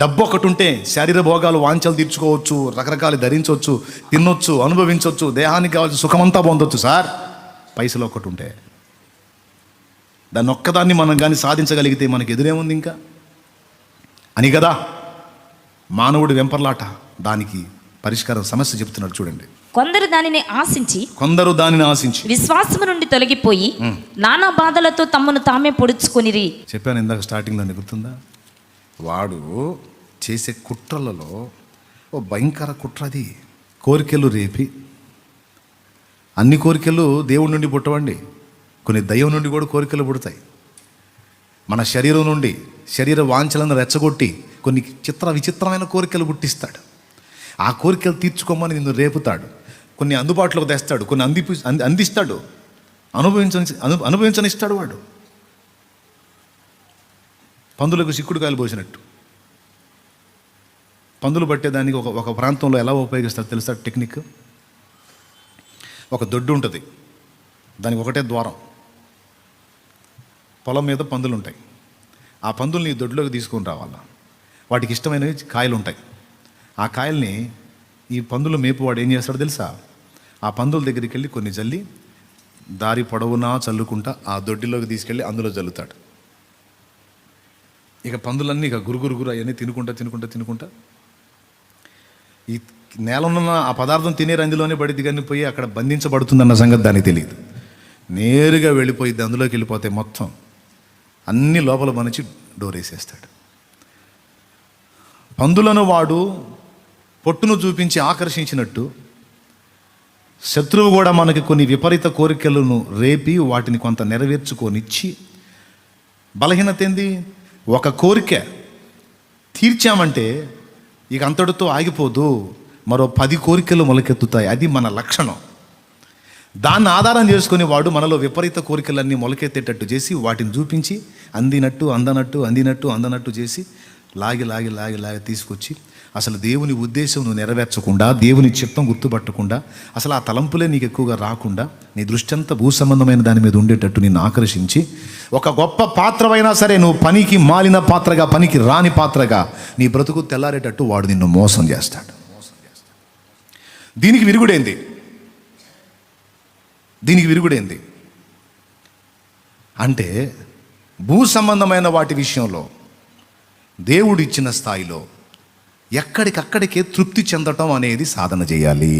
డబ్బు ఒకటి ఉంటే శరీర భోగాలు వాంఛలు తీర్చుకోవచ్చు, రకరకాలు ధరించవచ్చు, తినొచ్చు, అనుభవించవచ్చు, దేహానికి కావాల్సిన సుఖమంతా పొందొచ్చు సార్. పైసలు ఒకటి ఉంటే దాన్ని ఒక్కదాన్ని మనం కానీ సాధించగలిగితే మనకి ఎదురేముంది ఇంకా అని కదా మానవుడి వెంపర్లాట. దానికి పరిష్కారం సమస్య చెప్తున్నాడు చూడండి. కొందరు దానిని ఆశించి విశ్వాసము నుండి తొలగిపోయి నానా బాధలతో తమను తామే పొడుచుకొనిరి. చెప్పాను ఇందాక స్టార్టింగ్లో, గుర్తుందా? వాడు చేసే కుట్రలలో ఓ భయంకర కుట్ర అది. కోరికలు రేపి, అన్ని కోరికలు దేవుడి నుండి పుట్టవండి, కొన్ని దైవం నుండి కూడా కోరికలు పుడతాయి. మన శరీరం నుండి శరీర వాంఛలను రెచ్చగొట్టి కొన్ని విచిత్రమైన కోరికలు పుట్టిస్తాడు. ఆ కోరికలు తీర్చుకోమని నిన్ను రేపుతాడు, కొన్ని అందుబాటులోకి తెస్తాడు, కొన్ని అందిస్తాడు, అనుభవించనిస్తాడు. వాడు పందులకు చిక్కుడుకాయలు పోసినట్టు. పందులు పట్టేదానికి ఒక ప్రాంతంలో ఎలా ఉపయోగిస్తారు తెలుసా టెక్నిక్? ఒక దొడ్డు ఉంటుంది, దానికి ఒకటే ద్వారం. పొలం మీద పందులు ఉంటాయి. ఆ పందుల్ని ఈ దొడ్లోకి తీసుకొని రావాలా. వాటికి ఇష్టమైనవి కాయలు ఉంటాయి. ఆ కాయల్ని ఈ పందులు మేపువాడు ఏం చేస్తాడో తెలుసా? ఆ పందుల దగ్గరికి వెళ్ళి కొన్ని జల్లి దారి పొడవునా చల్లుకుంటా ఆ దొడ్డిలోకి తీసుకెళ్ళి అందులో జల్లుతాడు. ఇక పందులన్నీ ఇక గురుగురు అవన్నీ తినుకుంటా ఈ నేలన్న ఆ పదార్థం తినే రంగులోనే పడిద్ది, కానీ పోయి అక్కడ బంధించబడుతుందన్న సంగతి దానికి తెలియదు. నేరుగా వెళ్ళిపోయిద్ది, అందులోకి వెళ్ళిపోతే మొత్తం అన్ని లోపల మనిషి డోర్ వేసేస్తాడు. పందులను వాడు పొట్టును చూపించి ఆకర్షించినట్టు శత్రువు కూడా మనకి కొన్ని విపరీత కోరికలను రేపి వాటిని కొంత నెరవేర్చుకొనిచ్చి, బలహీనత ఏంది? ఒక కోరిక తీర్చామంటే ఇక అంతటితో ఆగిపోదు, మరో 10 కోరికలు మొలకెత్తుతాయి. అది మన లక్షణం. దాన్ని ఆధారం చేసుకుని వాడు మనలో విపరీత కోరికలన్నీ మొలకెత్తేటట్టు చేసి వాటిని చూపించి అందనట్టు చేసి లాగి తీసుకొచ్చి అసలు దేవుని ఉద్దేశం నువ్వు నెరవేర్చకుండా, దేవుని చిత్తం గుర్తుపట్టకుండా, అసలు ఆ తలంపులే నీకు ఎక్కువగా రాకుండా, నీ దృష్టి అంతా భూ సంబంధమైన దాని మీద ఉండేటట్టు నిన్ను ఆకర్షించి, ఒక గొప్ప పాత్రమైనా సరే నువ్వు పనికి మాలిన పాత్రగా, పనికి రాని పాత్రగా నీ బ్రతుకు తెల్లారేటట్టు వాడు నిన్ను మోసం చేస్తాడు. దీనికి విరుగుడేంది అంటే భూ సంబంధమైన వాటి విషయంలో దేవుడిచ్చిన స్థాయిలో ఎక్కడికక్కడికే తృప్తి చెందటం అనేది సాధన చేయాలి.